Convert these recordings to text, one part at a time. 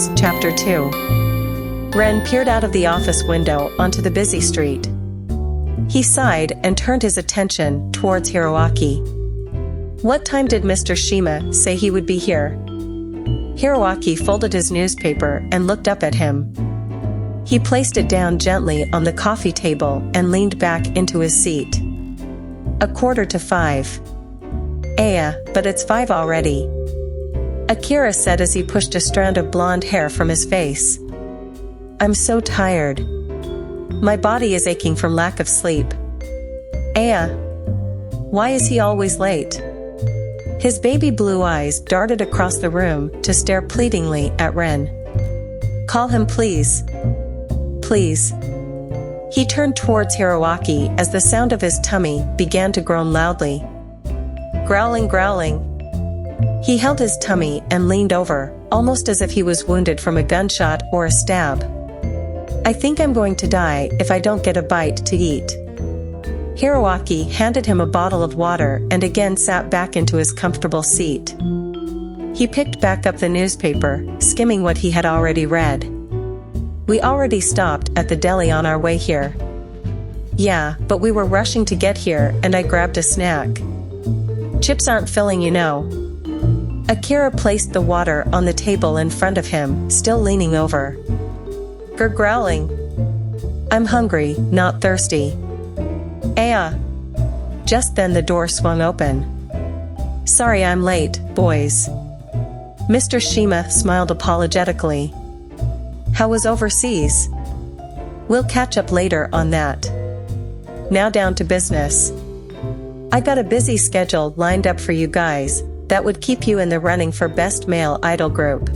House, Chapter 2. Ren peered out of the office window onto the busy street. He sighed and turned his attention towards Hiroaki. What time did Mr. Shima say he would be here? Hiroaki folded his newspaper and looked up at him. He placed it down gently on the coffee table and leaned back into his seat. 5:15. But it's 5 already. Akira said as he pushed a strand of blonde hair from his face. I'm so tired. My body is aching from lack of sleep. Why is he always late? His baby blue eyes darted across the room to stare pleadingly at Ren. Call him please. Please. He turned towards Hiroaki as the sound of his tummy began to groan loudly. Growling, growling. He held his tummy and leaned over, almost as if he was wounded from a gunshot or a stab. I think I'm going to die if I don't get a bite to eat. Hiroaki handed him a bottle of water and again sat back into his comfortable seat. He picked back up the newspaper, skimming what he had already read. We already stopped at the deli on our way here. Yeah, but we were rushing to get here and I grabbed a snack. Chips aren't filling, you know. Akira placed the water on the table in front of him, still leaning over. Growling. I'm hungry, not thirsty. Just then the door swung open. Sorry I'm late, boys. Mr. Shima smiled apologetically. How was overseas? We'll catch up later on that. Now down to business. I got a busy schedule lined up for you guys that would keep you in the running for Best Male Idol Group.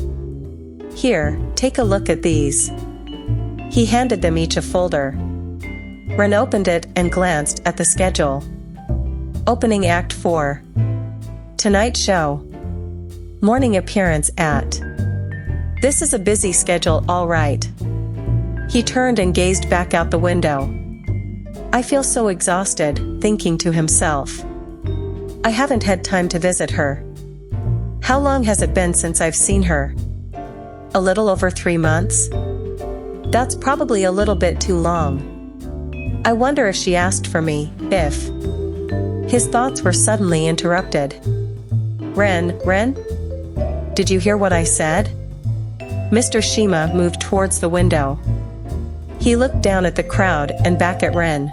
Here, take a look at these. He handed them each a folder. Ren opened it and glanced at the schedule. Opening Act 4. Tonight show. Morning appearance at. This is a busy schedule, all right. He turned and gazed back out the window. I feel so exhausted, thinking to himself. I haven't had time to visit her. How long has it been since I've seen her? A little over 3 months? That's probably a little bit too long. I wonder if she asked for me, if. His thoughts were suddenly interrupted. Ren? Did you hear what I said? Mr. Shima moved towards the window. He looked down at the crowd and back at Ren.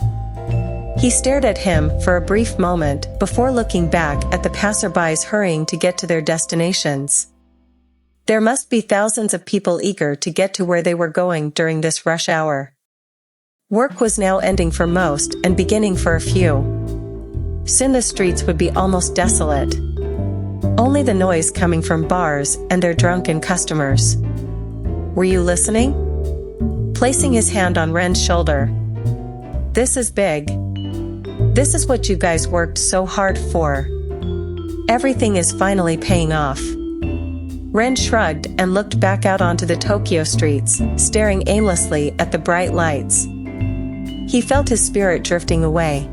He stared at him for a brief moment before looking back at the passerbys hurrying to get to their destinations. There must be thousands of people eager to get to where they were going during this rush hour. Work was now ending for most and beginning for a few. Soon the streets would be almost desolate. Only the noise coming from bars and their drunken customers. Were you listening? Placing his hand on Ren's shoulder. This is big. This is what you guys worked so hard for. Everything is finally paying off. Ren shrugged and looked back out onto the Tokyo streets, staring aimlessly at the bright lights. He felt his spirit drifting away.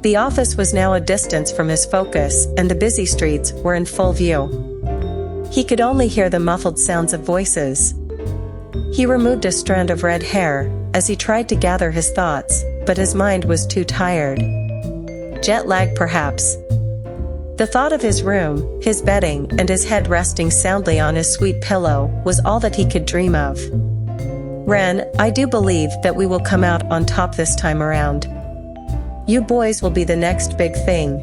The office was now a distance from his focus and the busy streets were in full view. He could only hear the muffled sounds of voices. He removed a strand of red hair as he tried to gather his thoughts, but his mind was too tired. Jet lag perhaps. The thought of his room, his bedding, and his head resting soundly on his sweet pillow was all that he could dream of. Ren, I do believe that we will come out on top this time around. You boys will be the next big thing.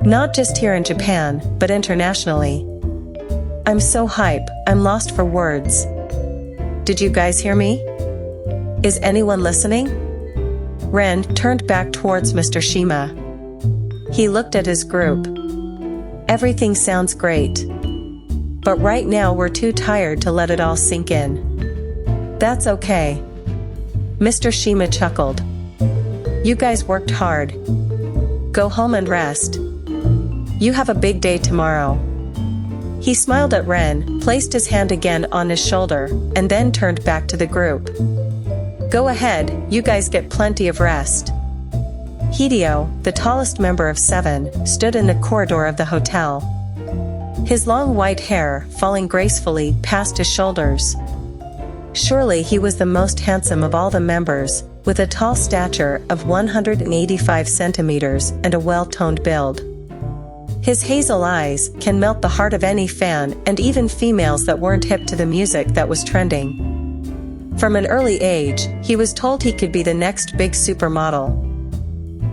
Not just here in Japan, but internationally. I'm so hype, I'm lost for words. Did you guys hear me? Is anyone listening? Ren turned back towards Mr. Shima. He looked at his group. Everything sounds great. But right now we're too tired to let it all sink in. That's okay. Mr. Shima chuckled. You guys worked hard. Go home and rest. You have a big day tomorrow. He smiled at Ren, placed his hand again on his shoulder, and then turned back to the group. Go ahead, you guys get plenty of rest. Hideo, the tallest member of 7, stood in the corridor of the hotel. his long white hair falling gracefully past his shoulders. Surely he was the most handsome of all the members, with a tall stature of 185 centimeters and a well-toned build. His hazel eyes can melt the heart of any fan, and even females that weren't hip to the music that was trending. From an early age, he was told he could be the next big supermodel.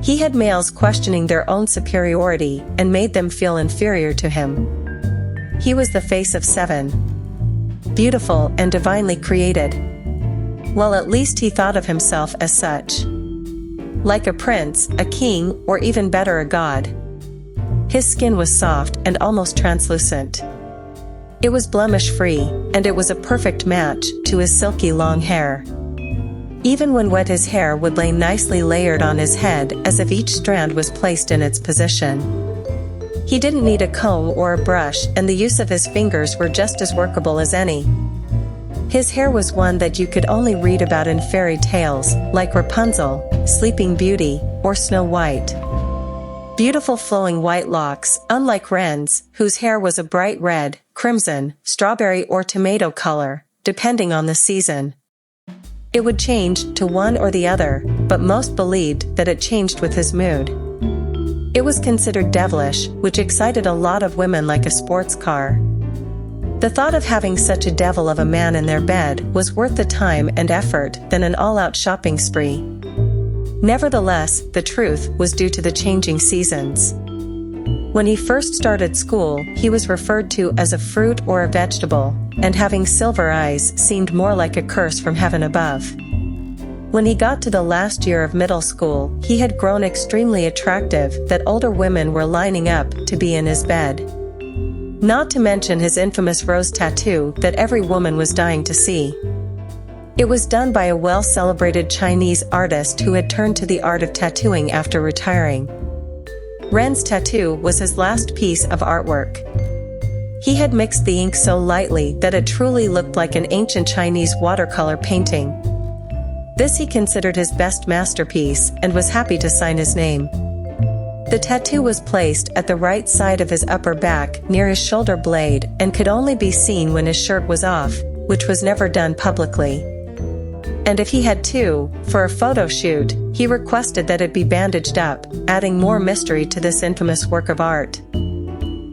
He had males questioning their own superiority and made them feel inferior to him. He was the face of Seven. Beautiful and divinely created. Well, at least he thought of himself as such. Like a prince, a king, or even better, a god. His skin was soft and almost translucent. It was blemish-free, and it was a perfect match to his silky long hair. Even when wet, his hair would lay nicely layered on his head as if each strand was placed in its position. He didn't need a comb or a brush, and the use of his fingers were just as workable as any. His hair was one that you could only read about in fairy tales, like Rapunzel, Sleeping Beauty, or Snow White. Beautiful flowing white locks, unlike Wren's, whose hair was a bright red, crimson, strawberry or tomato color, depending on the season. It would change to one or the other, but most believed that it changed with his mood. It was considered devilish, which excited a lot of women like a sports car. The thought of having such a devil of a man in their bed was worth the time and effort than an all-out shopping spree. Nevertheless, the truth was due to the changing seasons. When he first started school, he was referred to as a fruit or a vegetable, and having silver eyes seemed more like a curse from heaven above. When he got to the last year of middle school, he had grown extremely attractive that older women were lining up to be in his bed. Not to mention his infamous rose tattoo that every woman was dying to see. It was done by a well-celebrated Chinese artist who had turned to the art of tattooing after retiring. Wren's tattoo was his last piece of artwork. He had mixed the ink so lightly that it truly looked like an ancient Chinese watercolor painting. This he considered his best masterpiece and was happy to sign his name. The tattoo was placed at the right side of his upper back near his shoulder blade and could only be seen when his shirt was off, which was never done publicly. And if he had to, for a photo shoot, he requested that it be bandaged up, adding more mystery to this infamous work of art.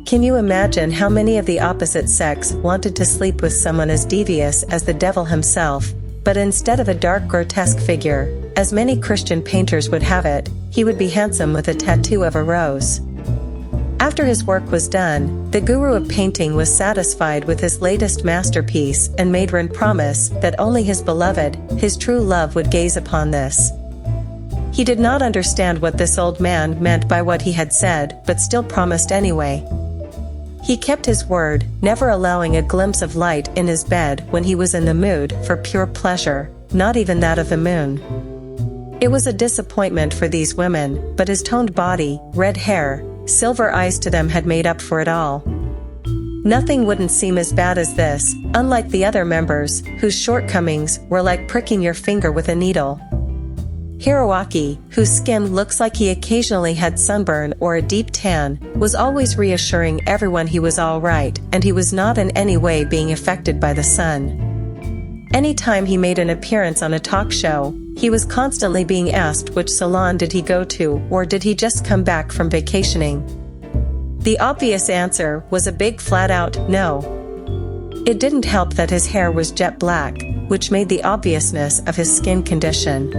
Can you imagine how many of the opposite sex wanted to sleep with someone as devious as the devil himself, but instead of a dark grotesque figure, as many Christian painters would have it, he would be handsome with a tattoo of a rose. After his work was done, the guru of painting was satisfied with his latest masterpiece and made Wren promise that only his beloved, his true love, would gaze upon this. He did not understand what this old man meant by what he had said, but still promised anyway. He kept his word, never allowing a glimpse of light in his bed when he was in the mood for pure pleasure, not even that of the moon. It was a disappointment for these women, but his toned body, red hair, silver eyes to them had made up for it all. Nothing wouldn't seem as bad as this, unlike the other members, whose shortcomings were like pricking your finger with a needle. Hiroaki, whose skin looks like he occasionally had sunburn or a deep tan, was always reassuring everyone he was all right and he was not in any way being affected by the sun. Anytime he made an appearance on a talk show, he was constantly being asked which salon did he go to, or did he just come back from vacationing. The obvious answer was a big flat-out no. It didn't help that his hair was jet black, which made the obviousness of his skin condition.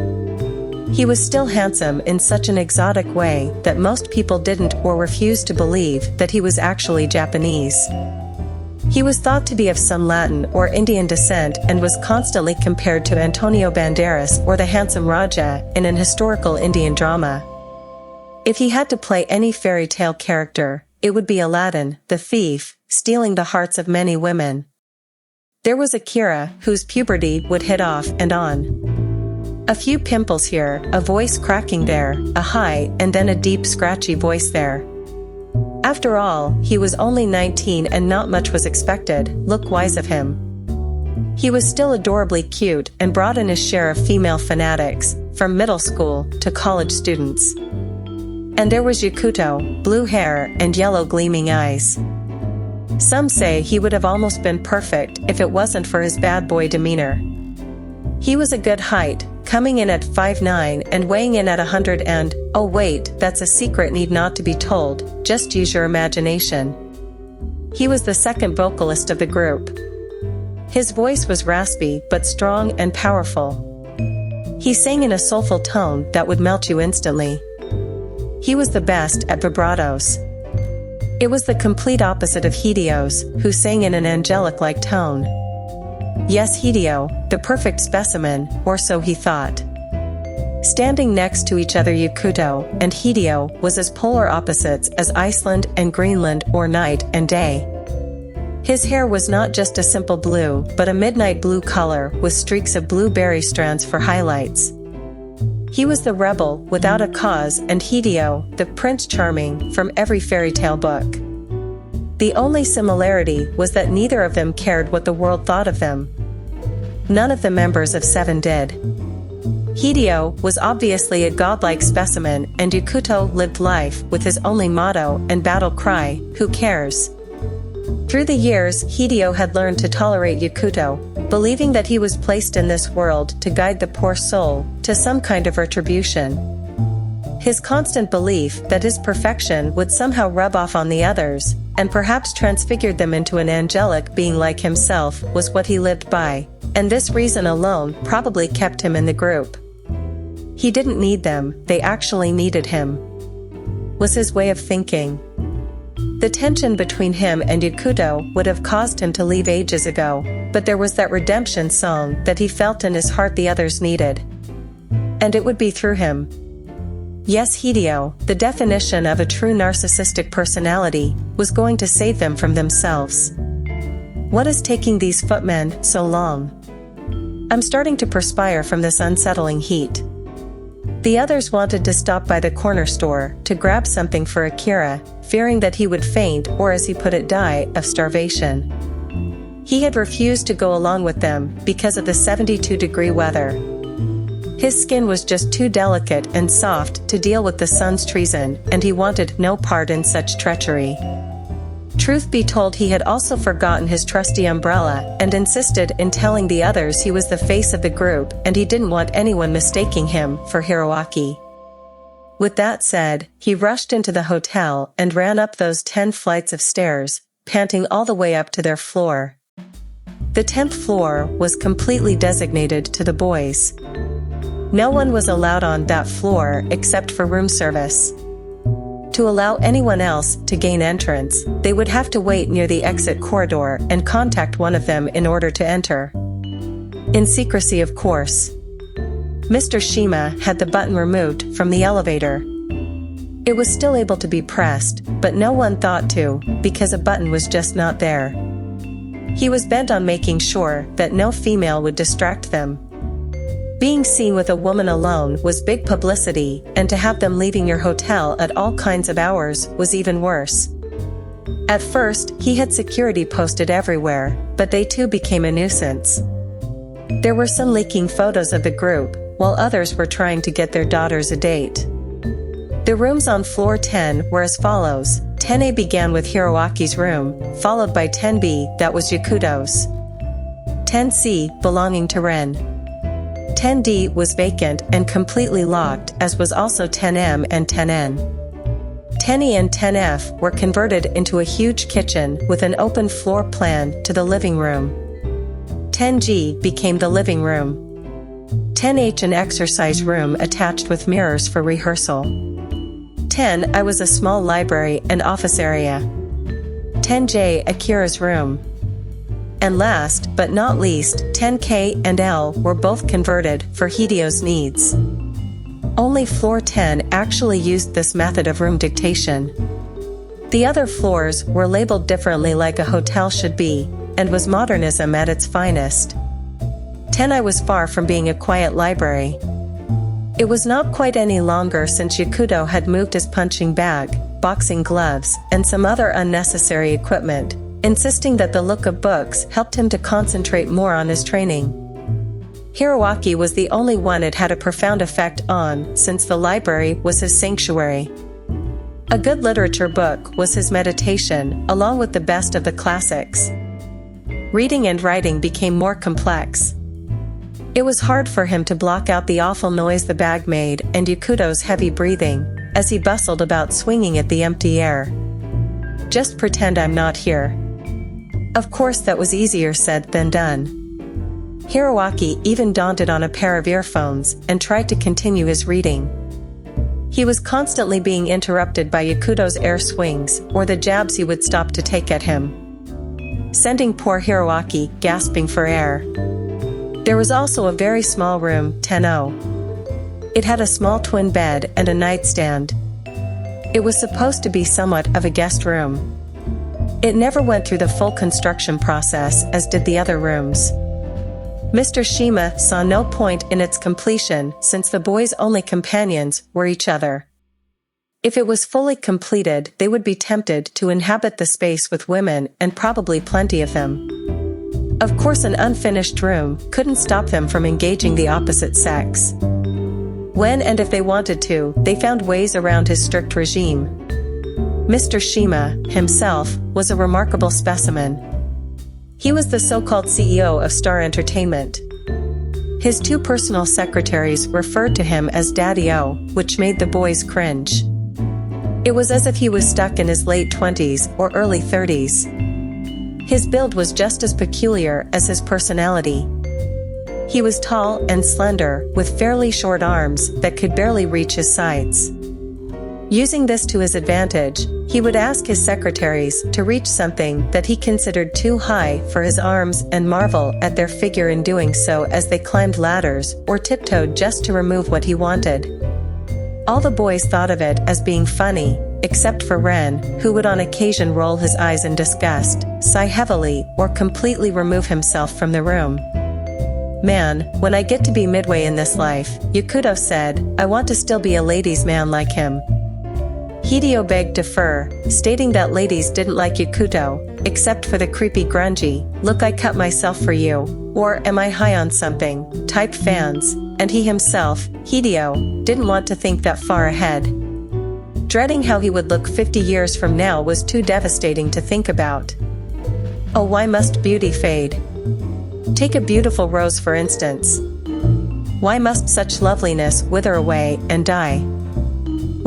He was still handsome in such an exotic way that most people didn't or refused to believe that he was actually Japanese. He was thought to be of some Latin or Indian descent and was constantly compared to Antonio Banderas or the handsome Raja in an historical Indian drama. If he had to play any fairy tale character, it would be Aladdin, the thief, stealing the hearts of many women. There was Akira, whose puberty would hit off and on. A few pimples here, a voice cracking there, a high and then a deep scratchy voice there. After all, he was only 19 and not much was expected, look-wise of him. He was still adorably cute and brought in his share of female fanatics, from middle school to college students. And there was Yakuto, blue hair and yellow gleaming eyes. Some say he would have almost been perfect if it wasn't for his bad boy demeanor. He was a good height, coming in at 5'9" and weighing in at 100 and, oh wait, that's a secret need not to be told, just use your imagination. He was the second vocalist of the group. His voice was raspy but strong and powerful. He sang in a soulful tone that would melt you instantly. He was the best at vibratos. It was the complete opposite of Hideo's, who sang in an angelic-like tone. Yes, Hideo, the perfect specimen, or so he thought. Standing next to each other, Yukito and Hideo was as polar opposites as Iceland and Greenland, or night and day. His hair was not just a simple blue but a midnight blue color with streaks of blueberry strands for highlights. He was the rebel without a cause and Hideo, the Prince Charming from every fairy tale book. The only similarity was that neither of them cared what the world thought of them. None of the members of Seven did. Hideo was obviously a godlike specimen and Yukito lived life with his only motto and battle cry, "Who cares?" Through the years, Hideo had learned to tolerate Yukito, believing that he was placed in this world to guide the poor soul to some kind of retribution. His constant belief that his perfection would somehow rub off on the others, and perhaps transfigured them into an angelic being like himself, was what he lived by, and this reason alone probably kept him in the group. He didn't need them, they actually needed him, was his way of thinking. The tension between him and Yukito would have caused him to leave ages ago, but there was that redemption song that he felt in his heart the others needed. And it would be through him. Yes, Hideo, the definition of a true narcissistic personality, was going to save them from themselves. What is taking these footmen so long? I'm starting to perspire from this unsettling heat. The others wanted to stop by the corner store to grab something for Akira, fearing that he would faint or, as he put it, die of starvation. He had refused to go along with them because of the 72-degree weather. His skin was just too delicate and soft to deal with the sun's treason, and he wanted no part in such treachery. Truth be told, he had also forgotten his trusty umbrella and insisted in telling the others he was the face of the group and he didn't want anyone mistaking him for Hiroaki. With that said, he rushed into the hotel and ran up those 10 flights of stairs, panting all the way up to their floor. The 10th floor was completely designated to the boys. No one was allowed on that floor except for room service. To allow anyone else to gain entrance, they would have to wait near the exit corridor and contact one of them in order to enter. In secrecy, of course. Mr. Shima had the button removed from the elevator. It was still able to be pressed, but no one thought to, because a button was just not there. He was bent on making sure that no female would distract them. Being seen with a woman alone was big publicity, and to have them leaving your hotel at all kinds of hours was even worse. At first, he had security posted everywhere, but they too became a nuisance. There were some leaking photos of the group, while others were trying to get their daughters a date. The rooms on floor 10 were as follows. 10A began with Hiroaki's room, followed by 10B, that was Yukito's. 10C, belonging to Ren. 10D was vacant and completely locked, as was also 10M and 10N. 10E and 10F were converted into a huge kitchen with an open floor plan to the living room. 10G became the living room. 10H an exercise room attached with mirrors for rehearsal. 10I was a small library and office area. 10J Akira's room. And last, but not least, 10K and L were both converted for Hideo's needs. Only floor 10 actually used this method of room dictation. The other floors were labeled differently, like a hotel should be, and was modernism at its finest. 10I was far from being a quiet library. It was not quite any longer since Yukito had moved his punching bag, boxing gloves, and some other unnecessary equipment, insisting that the look of books helped him to concentrate more on his training. Hiroaki was the only one it had a profound effect on, since the library was his sanctuary. A good literature book was his meditation, along with the best of the classics. Reading and writing became more complex. It was hard for him to block out the awful noise the bag made and Yakuto's heavy breathing, as he bustled about swinging at the empty air. Just pretend I'm not here. Of course that was easier said than done. Hiroaki even donned on a pair of earphones and tried to continue his reading. He was constantly being interrupted by Yakuto's air swings or the jabs he would stop to take at him, sending poor Hiroaki gasping for air. There was also a very small room, 10-0. It had a small twin bed and a nightstand. It was supposed to be somewhat of a guest room. It never went through the full construction process as did the other rooms. Mr. Shima saw no point in its completion since the boys' only companions were each other. If it was fully completed, they would be tempted to inhabit the space with women and probably plenty of them. Of course, an unfinished room couldn't stop them from engaging the opposite sex. When and if they wanted to, they found ways around his strict regime. Mr. Shima, himself, was a remarkable specimen. He was the so-called CEO of Star Entertainment. His two personal secretaries referred to him as Daddy-O, which made the boys cringe. It was as if he was stuck in his late 20s or early 30s. His build was just as peculiar as his personality. He was tall and slender, with fairly short arms that could barely reach his sides. Using this to his advantage, he would ask his secretaries to reach something that he considered too high for his arms and marvel at their figure in doing so as they climbed ladders or tiptoed just to remove what he wanted. All the boys thought of it as being funny, except for Ren, who would on occasion roll his eyes in disgust, sigh heavily, or completely remove himself from the room. Man, when I get to be midway in this life, Yakuto said, I want to still be a ladies' man like him. Hideo begged to differ, stating that ladies didn't like Yakuto, except for the creepy grungy, look I cut myself for you, or am I high on something, type fans, and he himself, Hideo, didn't want to think that far ahead. Dreading how he would look 50 years from now was too devastating to think about. Oh, why must beauty fade? Take a beautiful rose for instance. Why must such loveliness wither away and die?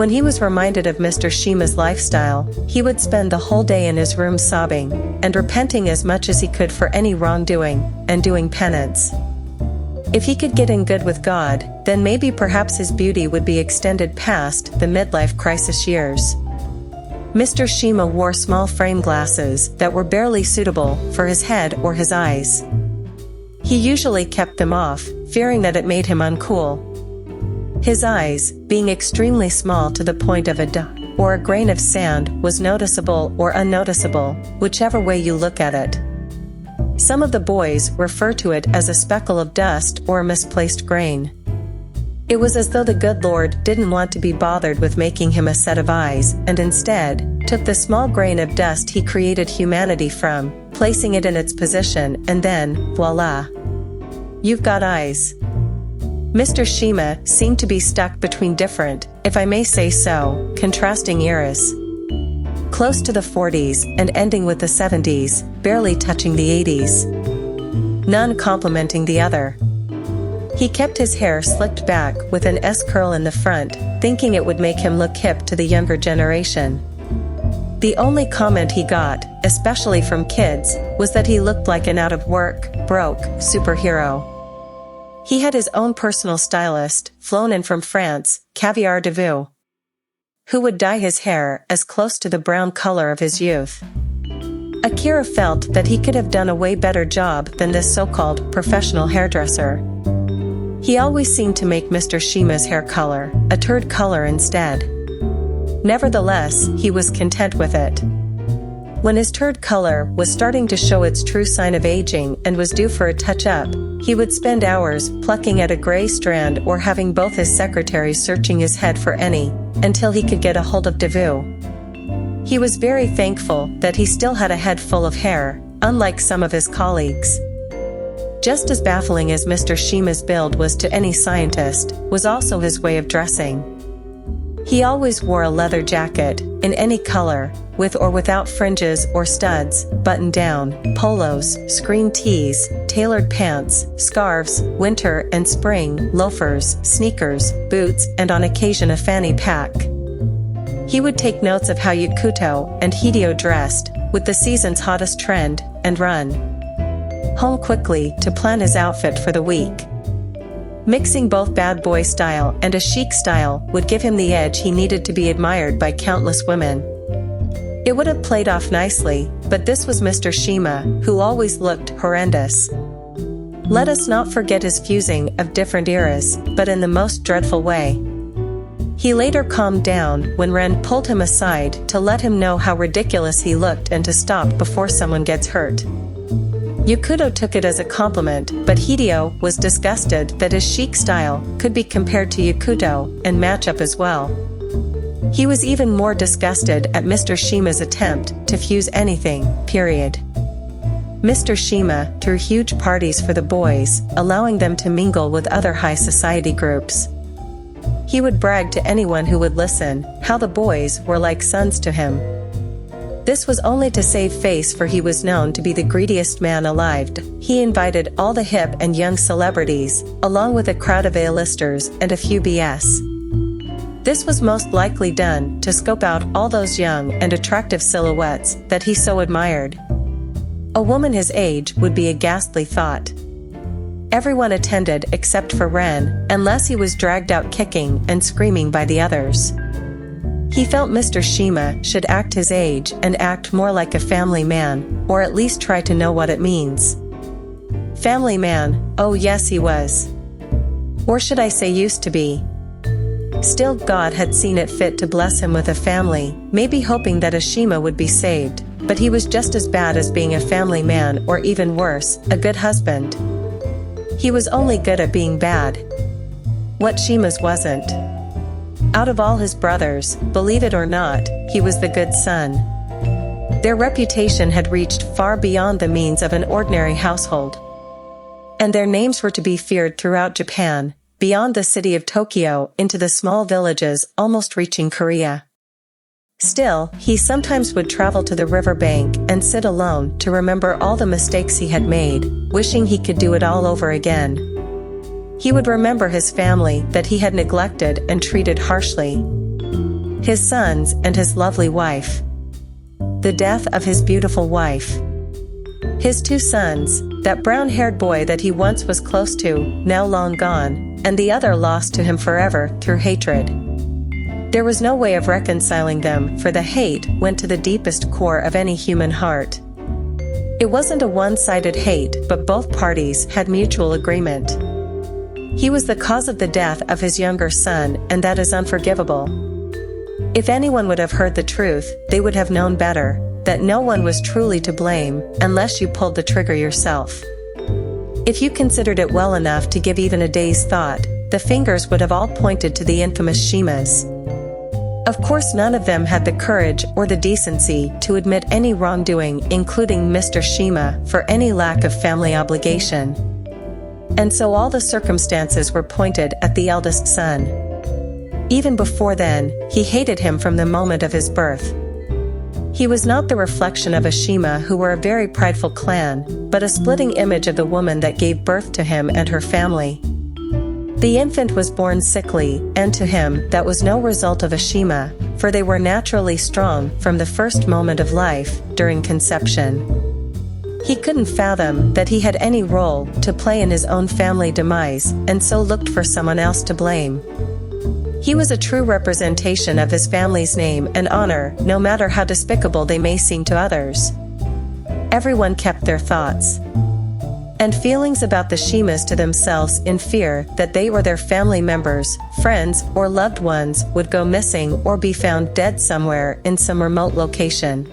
When he was reminded of Mr. Shima's lifestyle, he would spend the whole day in his room sobbing, and repenting as much as he could for any wrongdoing, and doing penance. If he could get in good with God, then maybe perhaps his beauty would be extended past the midlife crisis years. Mr. Shima wore small frame glasses that were barely suitable for his head or his eyes. He usually kept them off, fearing that it made him uncool. His eyes, being extremely small to the point of a dot or a grain of sand, was noticeable or unnoticeable, whichever way you look at it. Some of the boys refer to it as a speckle of dust or a misplaced grain. It was as though the good Lord didn't want to be bothered with making him a set of eyes, and instead took the small grain of dust he created humanity from, placing it in its position, and then, voila! You've got eyes. Mr. Shima seemed to be stuck between different, if I may say so, contrasting eras. Close to the 40s and ending with the 70s, barely touching the 80s. None complementing the other. He kept his hair slicked back with an S-curl in the front, thinking it would make him look hip to the younger generation. The only comment he got, especially from kids, was that he looked like an out-of-work, broke, superhero. He had his own personal stylist, flown in from France, Caviar de Vue, who would dye his hair as close to the brown color of his youth. Akira felt that he could have done a way better job than this so-called professional hairdresser. He always seemed to make Mr. Shima's hair color a turd color instead. Nevertheless, he was content with it. When his turd color was starting to show its true sign of aging and was due for a touch-up, he would spend hours plucking at a gray strand or having both his secretaries searching his head for any, until he could get a hold of Devu. He was very thankful that he still had a head full of hair, unlike some of his colleagues. Just as baffling as Mr. Shima's build was to any scientist, was also his way of dressing. He always wore a leather jacket, in any color, with or without fringes or studs, button-down, polos, screen tees, tailored pants, scarves, winter and spring, loafers, sneakers, boots, and on occasion a fanny pack. He would take notes of how Yakuto and Hideo dressed, with the season's hottest trend, and run home quickly to plan his outfit for the week. Mixing both bad boy style and a chic style would give him the edge he needed to be admired by countless women. It would have played off nicely, but this was Mr. Shima, who always looked horrendous. Let us not forget his fusing of different eras, but in the most dreadful way. He later calmed down when Ren pulled him aside to let him know how ridiculous he looked and to stop before someone gets hurt. Yakuto took it as a compliment, but Hideo was disgusted that his chic style could be compared to Yakuto and match up as well. He was even more disgusted at Mr. Shima's attempt to fuse anything, period. Mr. Shima threw huge parties for the boys, allowing them to mingle with other high society groups. He would brag to anyone who would listen how the boys were like sons to him. This was only to save face, for he was known to be the greediest man alive. He invited all the hip and young celebrities, along with a crowd of A-listers and a few BS. This was most likely done to scope out all those young and attractive silhouettes that he so admired. A woman his age would be a ghastly thought. Everyone attended except for Ren, unless he was dragged out kicking and screaming by the others. He felt Mr. Shima should act his age and act more like a family man, or at least try to know what it means. Family man, oh yes he was. Or should I say used to be. Still, God had seen it fit to bless him with a family, maybe hoping that Ashima would be saved, but he was just as bad as being a family man, or even worse, a good husband. He was only good at being bad. What Shima's wasn't. Out of all his brothers, believe it or not, he was the good son. Their reputation had reached far beyond the means of an ordinary household. And their names were to be feared throughout Japan, beyond the city of Tokyo into the small villages almost reaching Korea. Still, he sometimes would travel to the riverbank and sit alone to remember all the mistakes he had made, wishing he could do it all over again. He would remember his family that he had neglected and treated harshly. His sons and his lovely wife. The death of his beautiful wife. His 2 sons, that brown-haired boy that he once was close to, now long gone, and the other lost to him forever through hatred. There was no way of reconciling them, for the hate went to the deepest core of any human heart. It wasn't a one-sided hate, but both parties had mutual agreement. He was the cause of the death of his younger son, and that is unforgivable. If anyone would have heard the truth, they would have known better, that no one was truly to blame, unless you pulled the trigger yourself. If you considered it well enough to give even a day's thought, the fingers would have all pointed to the infamous Shimas. Of course, none of them had the courage or the decency to admit any wrongdoing, including Mr. Shima, for any lack of family obligation. And so all the circumstances were pointed at the eldest son. Even before then, he hated him from the moment of his birth. He was not the reflection of Ashima, who were a very prideful clan, but a splitting image of the woman that gave birth to him and her family. The infant was born sickly, and to him that was no result of Ashima, for they were naturally strong from the first moment of life, during conception. He couldn't fathom that he had any role to play in his own family demise, and so looked for someone else to blame. He was a true representation of his family's name and honor, no matter how despicable they may seem to others. Everyone kept their thoughts and feelings about the Shimas to themselves, in fear that they or their family members, friends, or loved ones would go missing or be found dead somewhere in some remote location.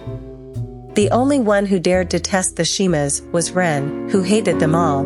The only one who dared to test the Shimas was Ren, who hated them all.